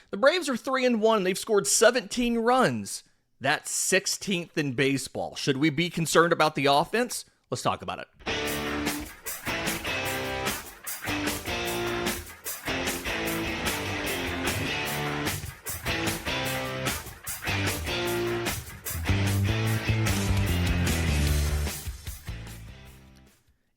The Braves are 3-1. They've scored 17 runs. That's 16th in baseball. Should we be concerned about the offense? Let's talk about it.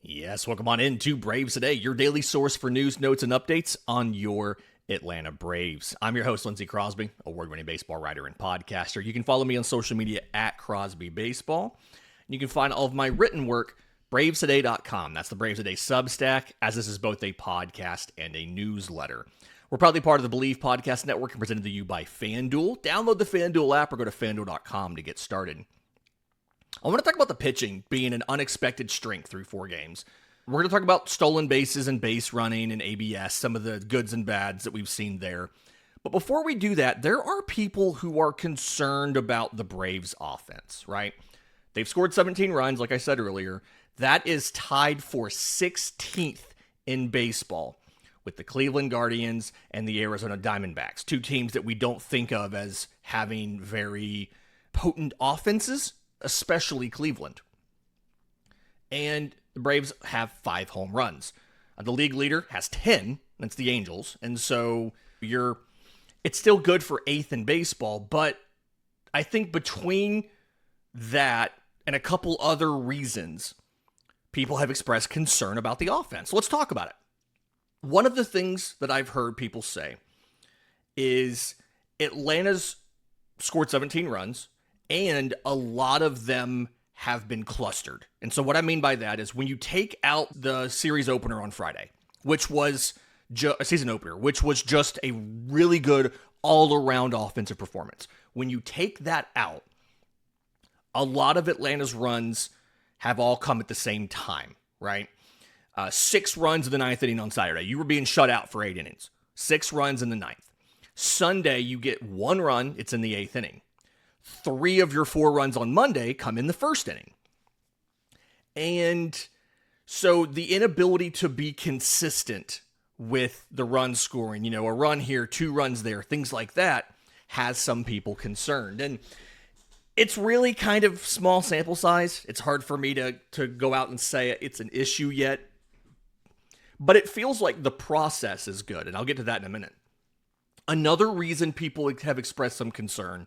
Yes, welcome on into Braves Today, your daily source for news, notes, and updates on your Atlanta Braves. I'm your host, Lindsay Crosby, award-winning baseball writer and podcaster. You can follow me on social media at Crosby Baseball. You can find all of my written work, bravestoday.com. That's the Braves Today Substack, as this is both a podcast and a newsletter. We're proudly part of the Believe Podcast Network and presented to you by FanDuel. Download the FanDuel app or go to fanduel.com to get started. I want to talk about the pitching being an unexpected strength through 4 games. We're going to talk about stolen bases and base running and ABS, some of the goods and bads that we've seen there. But before we do that, there are people who are concerned about the Braves offense, right? They've scored 17 runs, like I said earlier. That is tied for 16th in baseball with the Cleveland Guardians and the Arizona Diamondbacks, 2 teams that we don't think of as having very potent offenses, especially Cleveland. And the Braves have 5 home runs. The league leader has 10. That's the Angels. And so it's still good for 8th in baseball. But I think between that and a couple other reasons, people have expressed concern about the offense. Let's talk about it. One of the things that I've heard people say is Atlanta's scored 17 runs, and a lot of them have been clustered. And so what I mean by that is when you take out the series opener on Friday, which was a season opener, which was just a really good all-around offensive performance. When you take that out, a lot of Atlanta's runs have all come at the same time, right? 6 runs in the 9th inning on Saturday. You were being shut out for 8 innings. 6 runs in the 9th. Sunday, you get 1 run. It's in the 8th inning. 3 of your 4 runs on Monday come in the 1st inning. And so the inability to be consistent with the run scoring, a run here, 2 runs there, things like that, has some people concerned. And it's really kind of small sample size. It's hard for me to go out and say it's an issue yet. But it feels like the process is good, and I'll get to that in a minute. Another reason people have expressed some concern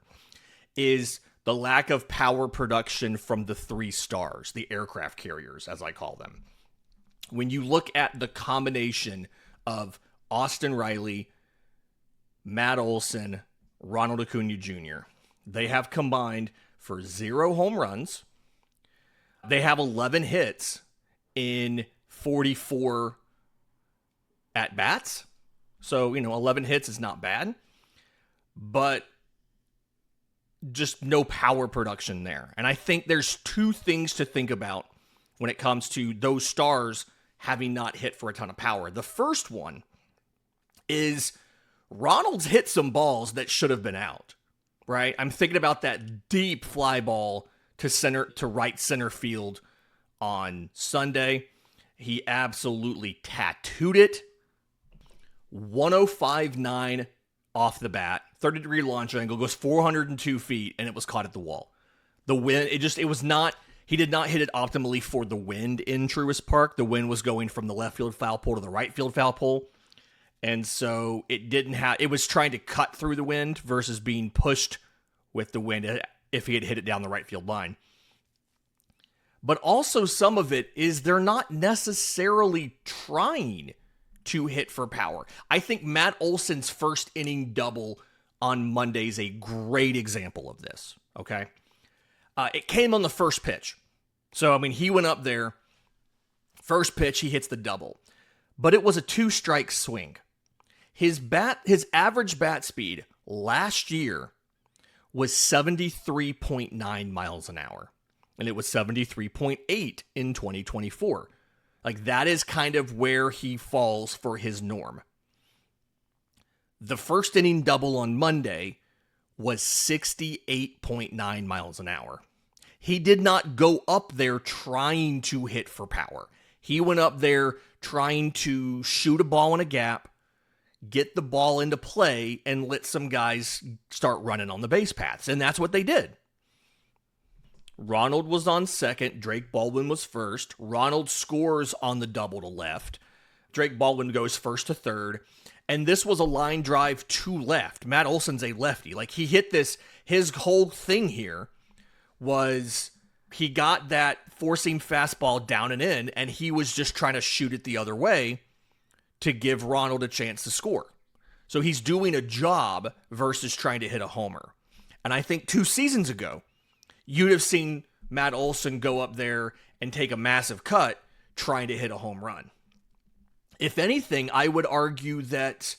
is the lack of power production from the 3 stars, the aircraft carriers, as I call them. When you look at the combination of Austin Riley, Matt Olson, Ronald Acuña Jr., they have combined for 0 home runs. They have 11 hits in 44 at-bats. So, 11 hits is not bad. But just no power production there. And I think there's 2 things to think about when it comes to those stars having not hit for a ton of power. The first one is Ronald's hit some balls that should have been out, right? I'm thinking about that deep fly ball to right center field on Sunday. He absolutely tattooed it. 105.9 off the bat, 30-degree launch angle, goes 402 feet, and it was caught at the wall. The wind, he did not hit it optimally for the wind in Truist Park. The wind was going from the left field foul pole to the right field foul pole. And so it was trying to cut through the wind versus being pushed with the wind if he had hit it down the right field line. But also some of it is they're not necessarily trying to hit for power. I think Matt Olson's 1st inning double on Monday is a great example of this, okay? It came on the first pitch. So, he went up there, first pitch, he hits the double. But it was a 2-strike swing. His average bat speed last year was 73.9 miles an hour. And it was 73.8 in 2024. That is kind of where he falls for his norm. The 1st inning double on Monday was 68.9 miles an hour. He did not go up there trying to hit for power. He went up there trying to shoot a ball in a gap, get the ball into play and let some guys start running on the base paths. And that's what they did. Ronald was on second. Drake Baldwin was first. Ronald scores on the double to left. Drake Baldwin goes first to third. And this was a line drive to left. Matt Olson's a lefty. Like, he hit this. His whole thing here was he got that four-seam fastball down and in, and he was just trying to shoot it the other way to give Ronald a chance to score. So he's doing a job versus trying to hit a homer. And I think 2 seasons ago, you'd have seen Matt Olson go up there and take a massive cut trying to hit a home run. If anything, I would argue that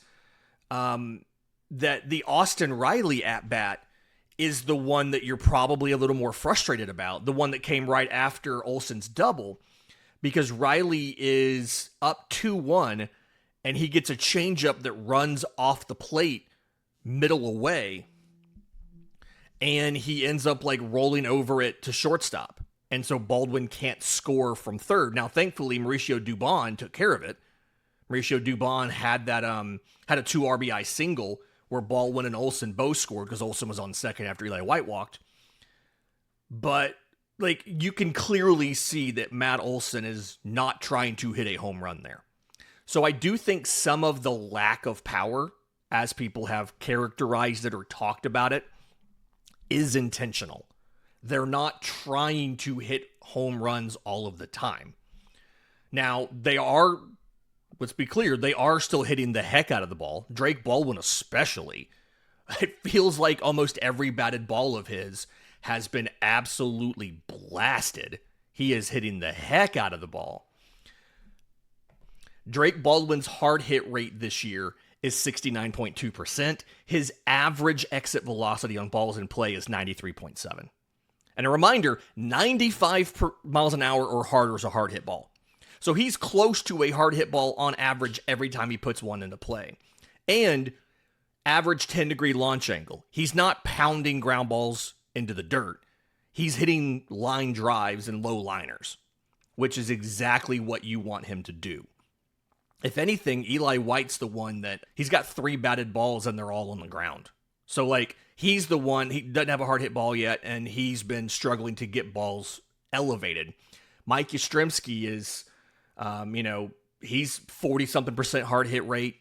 that the Austin Riley at-bat is the one that you're probably a little more frustrated about, the one that came right after Olson's double, because Riley is up 2-1, and he gets a changeup that runs off the plate middle away, and he ends up like rolling over it to shortstop. And so Baldwin can't score from third. Now, thankfully, Mauricio Dubon took care of it. Mauricio Dubon had that had a 2 RBI single where Baldwin and Olson both scored because Olson was on second after Eli White walked. But like, you can clearly see that Matt Olson is not trying to hit a home run there. So I do think some of the lack of power, as people have characterized it or talked about it, is intentional. They're not trying to hit home runs all of the time. Now, they are, let's be clear, they are still hitting the heck out of the ball. Drake Baldwin especially. It feels like almost every batted ball of his has been absolutely blasted. He is hitting the heck out of the ball. Drake Baldwin's hard hit rate this year is 69.2%. His average exit velocity on balls in play is 93.7. And a reminder, 95 miles an hour or harder is a hard hit ball. So he's close to a hard hit ball on average every time he puts one into play. And average 10-degree launch angle. He's not pounding ground balls into the dirt. He's hitting line drives and low liners, which is exactly what you want him to do. If anything, Eli White's the one that he's got 3 batted balls and they're all on the ground. So like, he's the one, he doesn't have a hard hit ball yet, and he's been struggling to get balls elevated. Mike Yastrzemski is, he's 40-something% hard hit rate.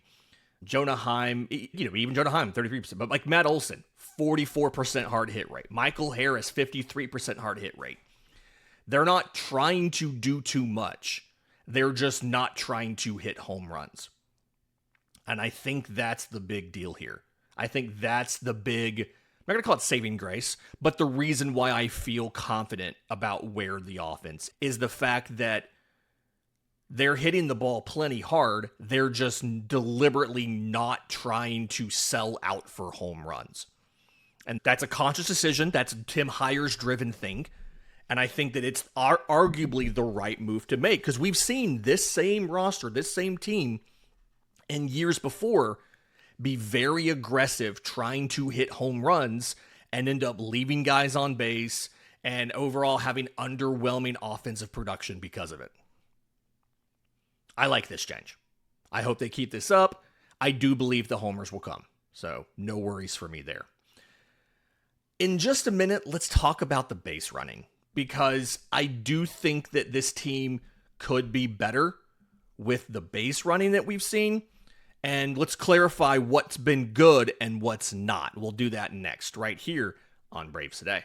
Jonah Heim, even Jonah Heim, 33%. But like Matt Olson, 44% hard hit rate. Michael Harris, 53% hard hit rate. They're not trying to do too much. They're just not trying to hit home runs. And I think that's the big deal here. I think that's the big, I'm not going to call it saving grace, but the reason why I feel confident about where the offense is the fact that they're hitting the ball plenty hard. They're just deliberately not trying to sell out for home runs. And that's a conscious decision. That's Tim Heyer's driven thing. And I think that it's arguably the right move to make, because we've seen this same roster, this same team in years before be very aggressive trying to hit home runs and end up leaving guys on base and overall having underwhelming offensive production because of it. I like this change. I hope they keep this up. I do believe the homers will come, so no worries for me there. In just a minute, let's talk about the base running, because I do think that this team could be better with the base running that we've seen. And let's clarify what's been good and what's not. We'll do that next, right here on Braves Today.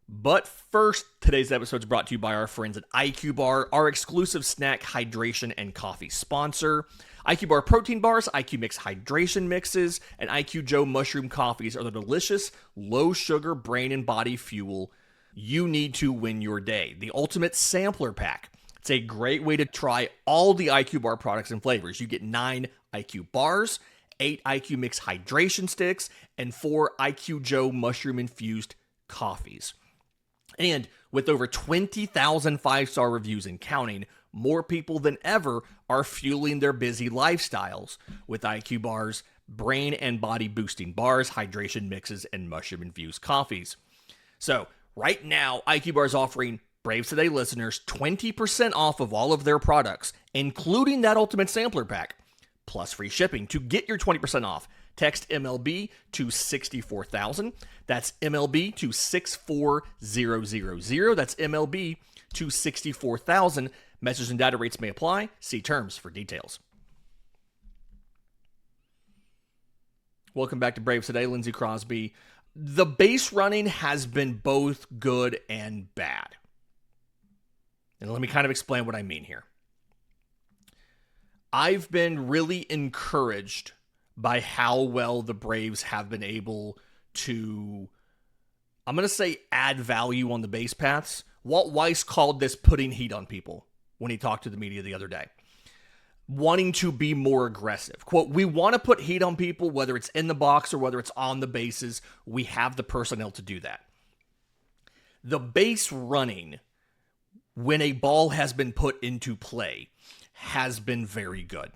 But first, today's episode is brought to you by our friends at IQ Bar, our exclusive snack, hydration, and coffee sponsor. IQ Bar protein bars, IQ Mix hydration mixes, and IQ Joe mushroom coffees are the delicious, low-sugar brain and body fuel you need to win your day. The ultimate sampler pack. It's a great way to try all the IQ Bar products and flavors. You get 9 IQ bars, 8 IQ Mix hydration sticks, and 4 IQ Joe mushroom-infused coffees. And with over 20,000 5-star reviews and counting, more people than ever are fueling their busy lifestyles with IQ Bars, brain and body boosting bars, hydration mixes, and mushroom-infused coffees. So, right now, IQ Bar is offering Braves Today listeners 20% off of all of their products including that Ultimate Sampler Pack, plus free shipping. To get your 20% off, text MLB to 64,000. That's MLB to 64000. That's MLB to 64,000. Message and data rates may apply. See terms for details. Welcome back to Braves Today. Lindsay Crosby. The base running has been both good and bad. And let me kind of explain what I mean here. I've been really encouraged by how well the Braves have been able to, I'm going to say, add value on the base paths. Walt Weiss called this putting heat on people when he talked to the media the other day. Wanting to be more aggressive. Quote, we want to put heat on people, whether it's in the box or whether it's on the bases. We have the personnel to do that. The base running, when a ball has been put into play, has been very good.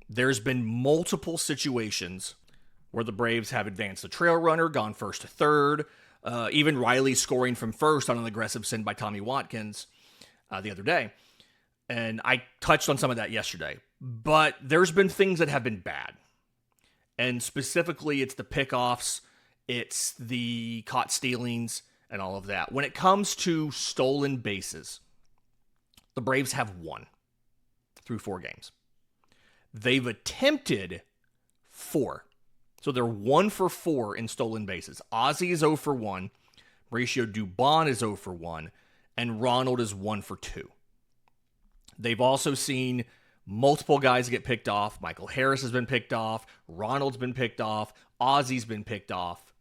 There's been multiple situations where the Braves have advanced the trail runner, gone first to third, even Riley scoring from first on an aggressive send by Tommy Watkins the other day. And I touched on some of that yesterday. But there's been things that have been bad. And specifically, it's the pickoffs, it's the caught stealings, and all of that. When it comes to stolen bases, the Braves have won through 4 games. They've attempted 4. So they're 1 for 4 in stolen bases. Ozzie is 0 for 1. Mauricio Dubon is 0 for 1. And Ronald is 1 for 2. They've also seen multiple guys get picked off. Michael Harris has been picked off. Ronald's been picked off. Ozzie's been picked off.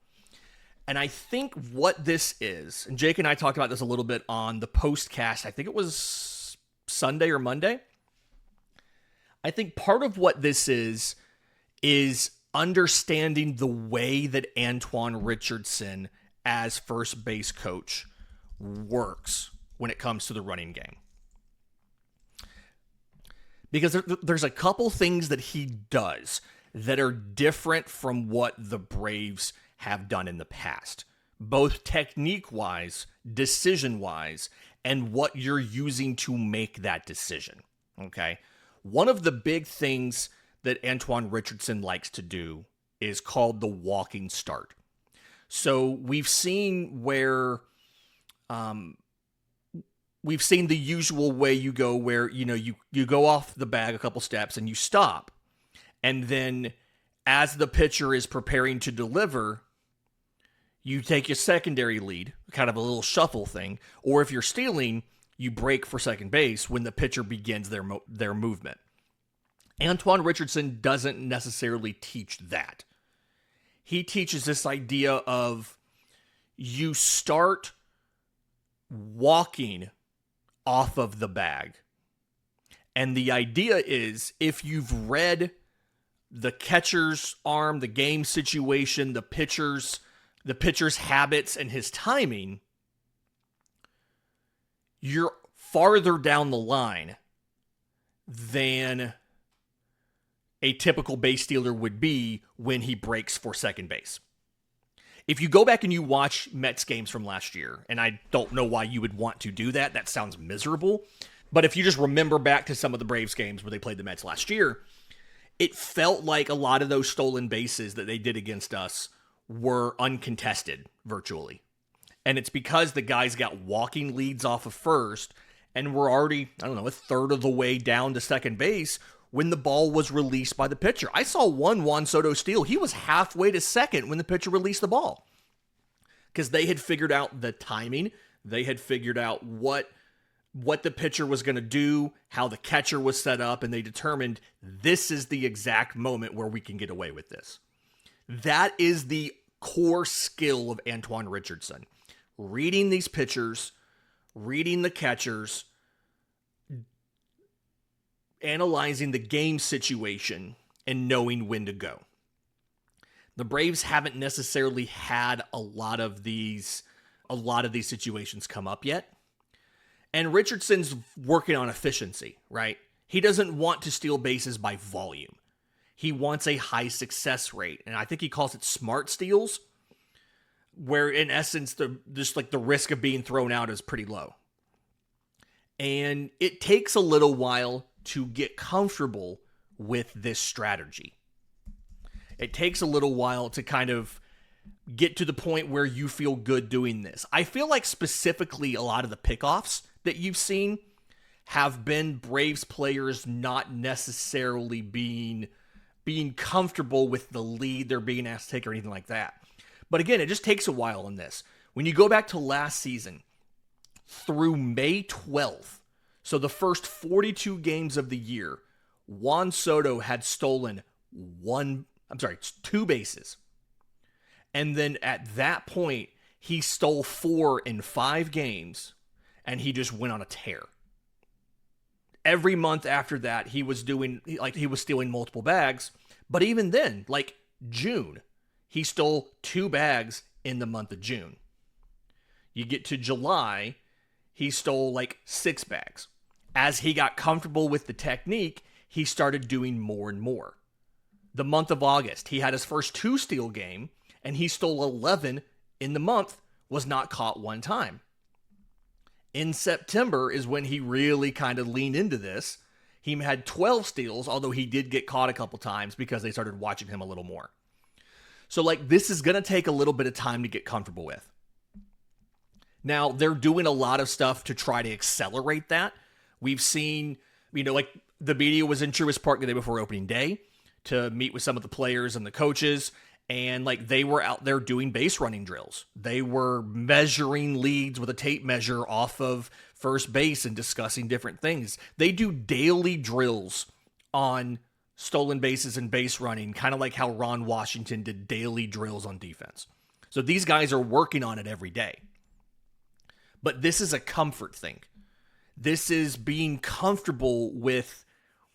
And I think what this is, and Jake and I talked about this a little bit on the postcast, I think it was Sunday or Monday. I think part of what this is understanding the way that Antoine Richardson as first base coach works when it comes to the running game. Because there's a couple things that he does that are different from what the Braves have done in the past, both technique-wise, decision-wise, and what you're using to make that decision, okay? One of the big things that Antoine Richardson likes to do is called the walking start. So we've seen where... We've seen the usual way you go where, you go off the bag a couple steps and you stop. And then as the pitcher is preparing to deliver, you take your secondary lead, kind of a little shuffle thing. Or if you're stealing, you break for second base when the pitcher begins their movement. Antoine Richardson doesn't necessarily teach that. He teaches this idea of you start walking off of the bag. And the idea is, if you've read the catcher's arm, the game situation, the pitcher's habits and his timing, you're farther down the line than a typical base stealer would be when he breaks for second base. If you go back and you watch Mets games from last year, and I don't know why you would want to do that, that sounds miserable, but if you just remember back to some of the Braves games where they played the Mets last year, it felt like a lot of those stolen bases that they did against us were uncontested, virtually. And it's because the guys got walking leads off of first, and were already, a third of the way down to second base when the ball was released by the pitcher. I saw one Juan Soto steal. He was halfway to second when the pitcher released the ball. Because they had figured out the timing. They had figured out what the pitcher was going to do, how the catcher was set up, and they determined this is the exact moment where we can get away with this. That is the core skill of Antoine Richardson. Reading these pitchers, reading the catchers, analyzing the game situation, and knowing when to go. The Braves haven't necessarily had a lot of these situations come up yet. And Richardson's working on efficiency, right? He doesn't want to steal bases by volume. He wants a high success rate. And I think he calls it smart steals, where in essence, the risk of being thrown out is pretty low. And it takes a little while to get comfortable with this strategy. It takes a little while to kind of get to the point where you feel good doing this. I feel like specifically a lot of the pickoffs that you've seen have been Braves players not necessarily being comfortable with the lead they're being asked to take or anything like that. But again, it just takes a while in this. When you go back to last season, through May 12th, so the first 42 games of the year, Juan Soto had stolen 2 bases. And then at that point, he stole 4 in 5 games, and he just went on a tear. Every month after that, he was stealing multiple bags. But even then, like June, he stole 2 bags in the month of June. You get to July, he stole like 6 bags. As he got comfortable with the technique, he started doing more and more. The month of August, he had his first 2 steal game, and he stole 11 in the month, was not caught one time. In September is when he really kind of leaned into this. He had 12 steals, although he did get caught a couple times because they started watching him a little more. So this is going to take a little bit of time to get comfortable with. Now, they're doing a lot of stuff to try to accelerate that. We've seen, the media was in Truist Park the day before opening day to meet with some of the players and the coaches. And they were out there doing base running drills. They were measuring leads with a tape measure off of first base and discussing different things. They do daily drills on stolen bases and base running, kind of like how Ron Washington did daily drills on defense. So these guys are working on it every day. But this is a comfort thing. This is being comfortable with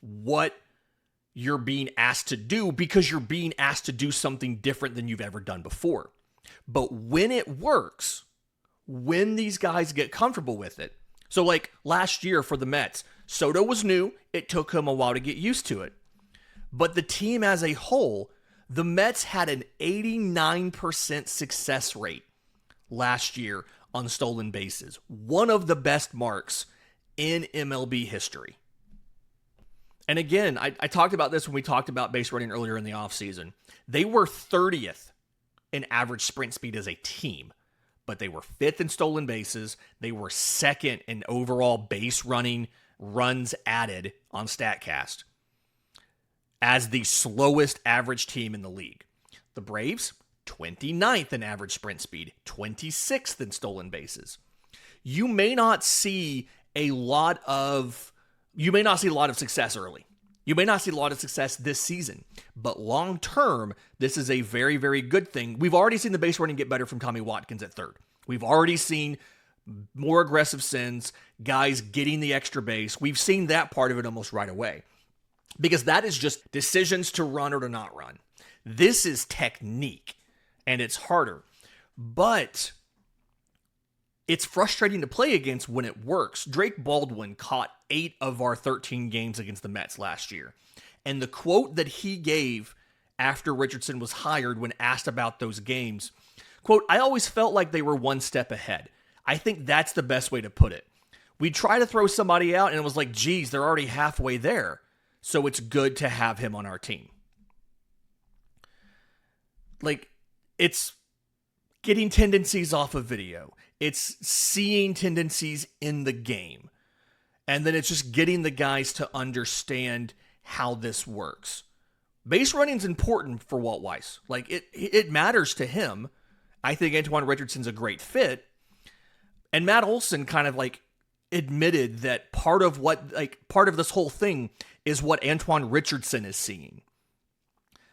what you're being asked to do because you're being asked to do something different than you've ever done before. But when it works, when these guys get comfortable with it, so last year for the Mets, Soto was new. It took him a while to get used to it. But the team as a whole, the Mets had an 89% success rate last year on stolen bases. One of the best marks in MLB history. And again, I talked about this when we talked about base running earlier in the offseason. They were 30th in average sprint speed as a team, but they were 5th in stolen bases. They were 2nd in overall base running runs added on StatCast as the slowest average team in the league. The Braves, 29th in average sprint speed, 26th in stolen bases. You may not see a lot of success early. You may not see a lot of success this season, but long term, this is a very, very good thing. We've already seen the base running get better from Tommy Watkins at third. We've already seen more aggressive sends, guys getting the extra base. We've seen that part of it almost right away because that is just decisions to run or to not run. This is technique, and it's harder, but it's frustrating to play against when it works. Drake Baldwin caught 8 of our 13 games against the Mets last year. And the quote that he gave after Richardson was hired when asked about those games, quote, "I always felt like they were one step ahead." I think that's the best way to put it. We try to throw somebody out and it was like, geez, they're already halfway there. So it's good to have him on our team. It's getting tendencies off of video. It's seeing tendencies in the game. And then it's just getting the guys to understand how this works. Base running's important for Walt Weiss. It matters to him. I think Antoine Richardson's a great fit. And Matt Olson kind of admitted that part of this whole thing is what Antoine Richardson is seeing.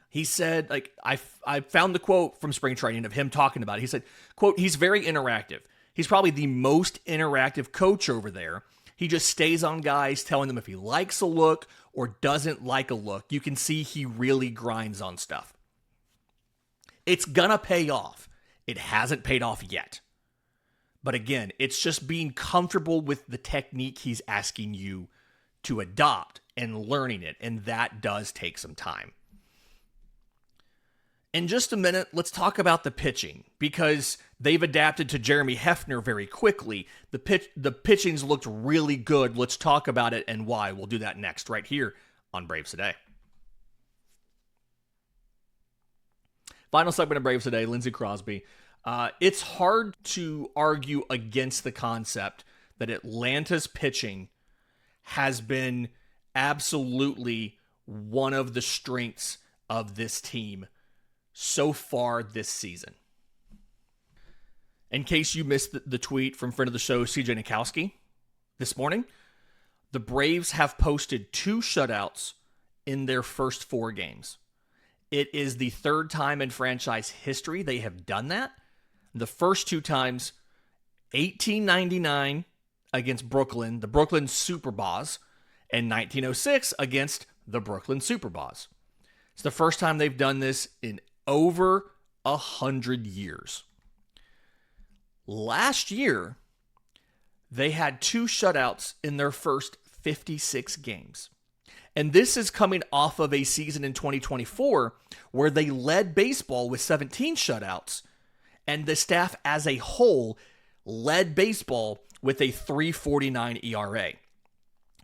He said, I found the quote from spring training of him talking about it. He said, quote, "He's very interactive. He's probably the most interactive coach over there. He just stays on guys, telling them if he likes a look or doesn't like a look. You can see he really grinds on stuff." It's gonna pay off. It hasn't paid off yet. But again, it's just being comfortable with the technique he's asking you to adopt and learning it. And that does take some time. In just a minute, let's talk about the pitching, because they've adapted to Jeremy Hefner very quickly. The pitching's looked really good. Let's talk about it and why. We'll do that next, right here on Braves Today. Final segment of Braves Today, Lindsay Crosby. It's hard to argue against the concept that Atlanta's pitching has been absolutely one of the strengths of this team so far this season. In case you missed the tweet from friend of the show, CJ Nikowski, this morning, the Braves have posted 2 shutouts in their first 4 games. It is the 3rd time in franchise history they have done that. The first 2 times, 1899 against Brooklyn, the Brooklyn Super Boss, and 1906 against the Brooklyn Super Boss. It's the first time they've done this in over 100 years. Last year, they had 2 shutouts in their first 56 games. And this is coming off of a season in 2024 where they led baseball with 17 shutouts, and the staff as a whole led baseball with a 3.49 ERA.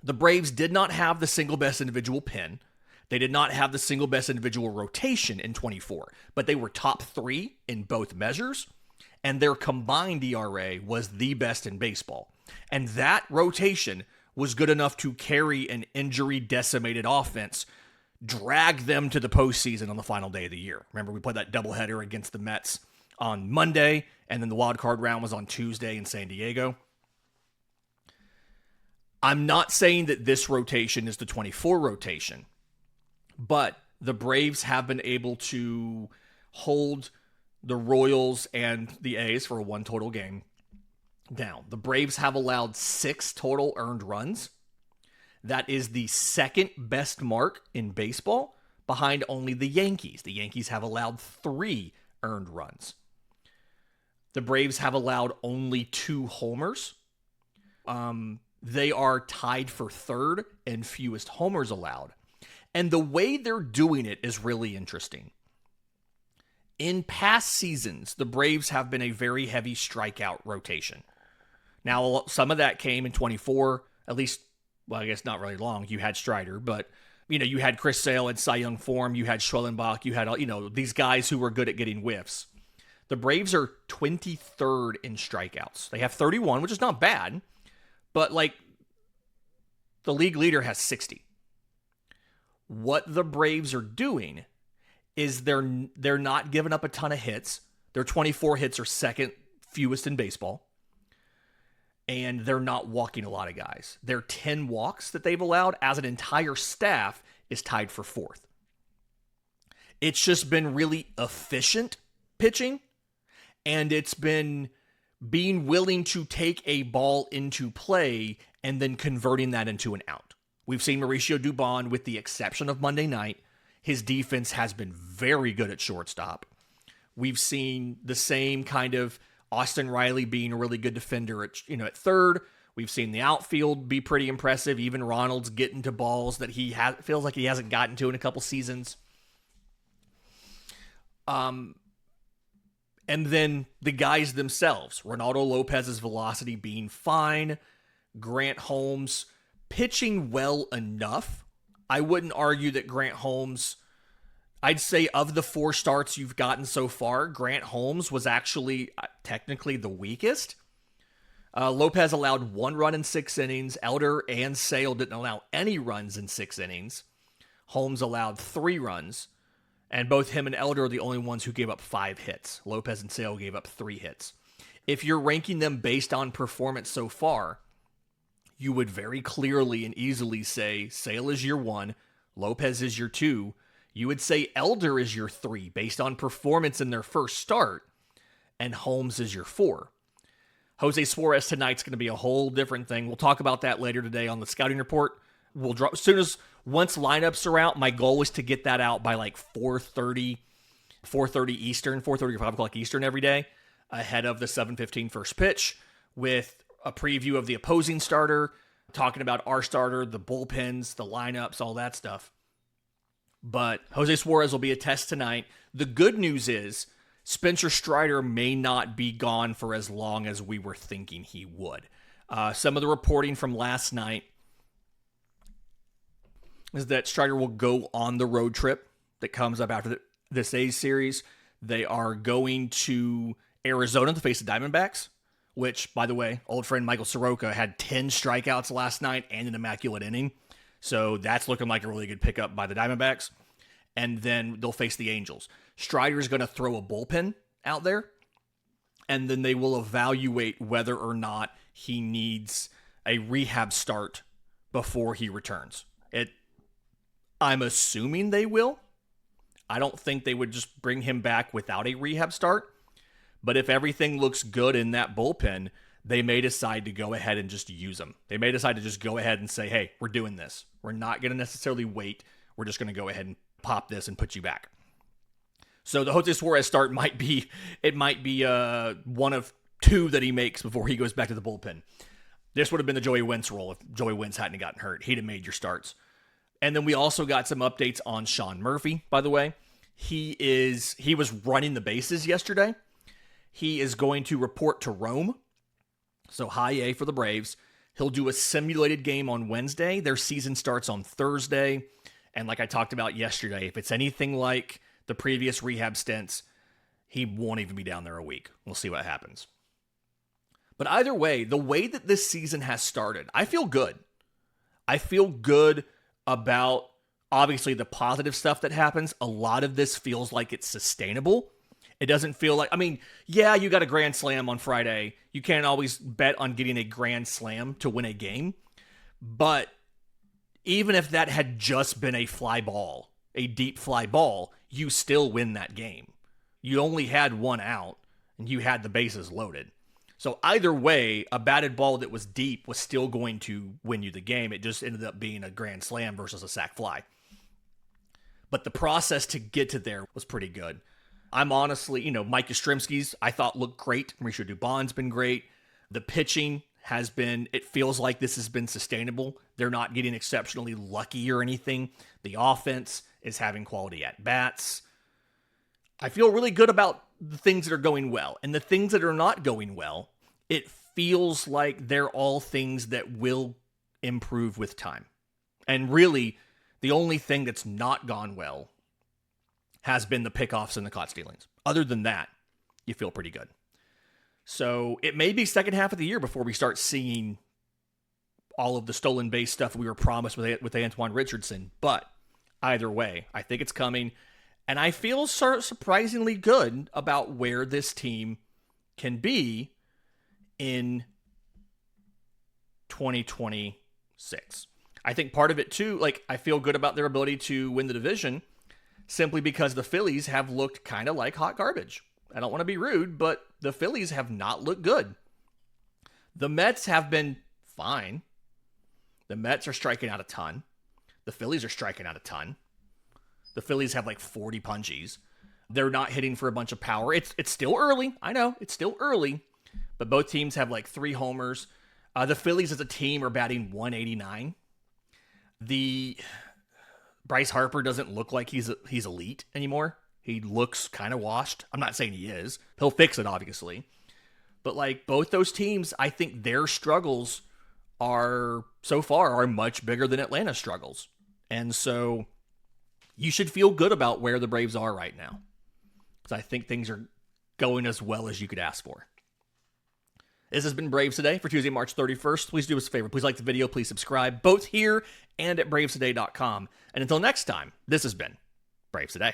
The Braves did not have the single best individual pin. They did not have the single best individual rotation in 24, but they were top 3 in both measures, and their combined ERA was the best in baseball. And that rotation was good enough to carry an injury-decimated offense, drag them to the postseason on the final day of the year. Remember, we played that doubleheader against the Mets on Monday, and then the wild card round was on Tuesday in San Diego. I'm not saying that this rotation is the 24 rotation, but the Braves have been able to hold the Royals and the A's for a 1 total game down. The Braves have allowed 6 total earned runs. That is the 2nd best mark in baseball, behind only the Yankees. The Yankees have allowed 3 earned runs. The Braves have allowed only 2 homers. They are tied for 3rd in fewest homers allowed. And the way they're doing it is really interesting. In past seasons, the Braves have been a very heavy strikeout rotation. Now, some of that came in 24, at least, well, I guess not really long. You had Strider, but, you had Chris Sale in Cy Young form. You had Schwellenbach. You had, these guys who were good at getting whiffs. The Braves are 23rd in strikeouts. They have 31, which is not bad, but, the league leader has 60. What the Braves are doing is they're not giving up a ton of hits. Their 24 hits are 2nd fewest in baseball. And they're not walking a lot of guys. Their 10 walks that they've allowed as an entire staff is tied for 4th. It's just been really efficient pitching, and it's been being willing to take a ball into play and then converting that into an out. We've seen Mauricio Dubon, with the exception of Monday night, his defense has been very good at shortstop. We've seen the same kind of Austin Riley being a really good defender at 3rd. We've seen the outfield be pretty impressive. Even Ronald's getting to balls that feels like he hasn't gotten to in a couple seasons. And then the guys themselves, Ronaldo Lopez's velocity being fine, Grant Holmes pitching well enough. I wouldn't argue that Grant Holmes, I'd say of the 4 starts you've gotten so far, Grant Holmes was actually technically the weakest. Lopez allowed 1 run in 6 innings. Elder and Sale didn't allow any runs in 6 innings. Holmes allowed 3 runs. And both him and Elder are the only ones who gave up 5 hits. Lopez and Sale gave up 3 hits. If you're ranking them based on performance so far, you would very clearly and easily say Sale is your 1, Lopez is your 2. You would say Elder is your 3 based on performance in their first start, and Holmes is your 4. José Suárez tonight's going to be a whole different thing. We'll talk about that later today on the scouting report. We'll drop once lineups are out. My goal is to get that out by 4:30 Eastern, 4:30 or 5 o'clock Eastern every day, ahead of the 7:15 first pitch, with a preview of the opposing starter, talking about our starter, the bullpens, the lineups, all that stuff. But José Suárez will be a test tonight. The good news is Spencer Strider may not be gone for as long as we were thinking he would. Some of the reporting from last night is that Strider will go on the road trip that comes up after this A's series. They are going to Arizona to face the Diamondbacks, which, by the way, old friend Michael Soroka had 10 strikeouts last night and an immaculate inning. So that's looking like a really good pickup by the Diamondbacks. And then they'll face the Angels. Strider's going to throw a bullpen out there, and then they will evaluate whether or not he needs a rehab start before he returns. I'm assuming they will. I don't think they would just bring him back without a rehab start. But if everything looks good in that bullpen, they may decide to go ahead and just use him. They may decide to just go ahead and say, hey, we're doing this. We're not going to necessarily wait. We're just going to go ahead and pop this and put you back. So the José Suárez start might be one of two that he makes before he goes back to the bullpen. This would have been the Joey Wentz role if Joey Wentz hadn't gotten hurt. He'd have made your starts. And then we also got some updates on Sean Murphy, by the way. He was running the bases yesterday. He is going to report to Rome. So high A for the Braves. He'll do a simulated game on Wednesday. Their season starts on Thursday. And like I talked about yesterday, if it's anything like the previous rehab stints, he won't even be down there a week. We'll see what happens. But either way, the way that this season has started, I feel good. I feel good about, obviously, the positive stuff that happens. A lot of this feels like it's sustainable. It doesn't feel like, yeah, you got a grand slam on Friday. You can't always bet on getting a grand slam to win a game. But even if that had just been a fly ball, a deep fly ball, you still win that game. You only had one out, and you had the bases loaded. So either way, a batted ball that was deep was still going to win you the game. It just ended up being a grand slam versus a sac fly. But the process to get to there was pretty good. I'm honestly, Mike Yastrzemski's, I thought, looked great. Mauricio Dubon's been great. The pitching has been, it feels like this has been sustainable. They're not getting exceptionally lucky or anything. The offense is having quality at-bats. I feel really good about the things that are going well. And the things that are not going well, it feels like they're all things that will improve with time. And really, the only thing that's not gone well has been the pickoffs and the caught stealings. Other than that, you feel pretty good. So it may be second half of the year before we start seeing all of the stolen base stuff we were promised with Antoine Richardson. But either way, I think it's coming. And I feel surprisingly good about where this team can be in 2026. I think part of it too, I feel good about their ability to win the division simply because the Phillies have looked kind of like hot garbage. I don't want to be rude, but the Phillies have not looked good. The Mets have been fine. The Mets are striking out a ton. The Phillies are striking out a ton. The Phillies have 40 punchies. They're not hitting for a bunch of power. It's still early. I know, it's still early. But both teams have 3 homers. The Phillies as a team are batting 189. The Bryce Harper doesn't look like he's elite anymore. He looks kind of washed. I'm not saying he is. He'll fix it, obviously. But both those teams, I think their struggles are much bigger than Atlanta's struggles. And so you should feel good about where the Braves are right now, because I think things are going as well as you could ask for. This has been Braves Today for Tuesday, March 31st. Please do us a favor. Please like the video. Please subscribe, both here and at bravestoday.com. And until next time, this has been Braves Today.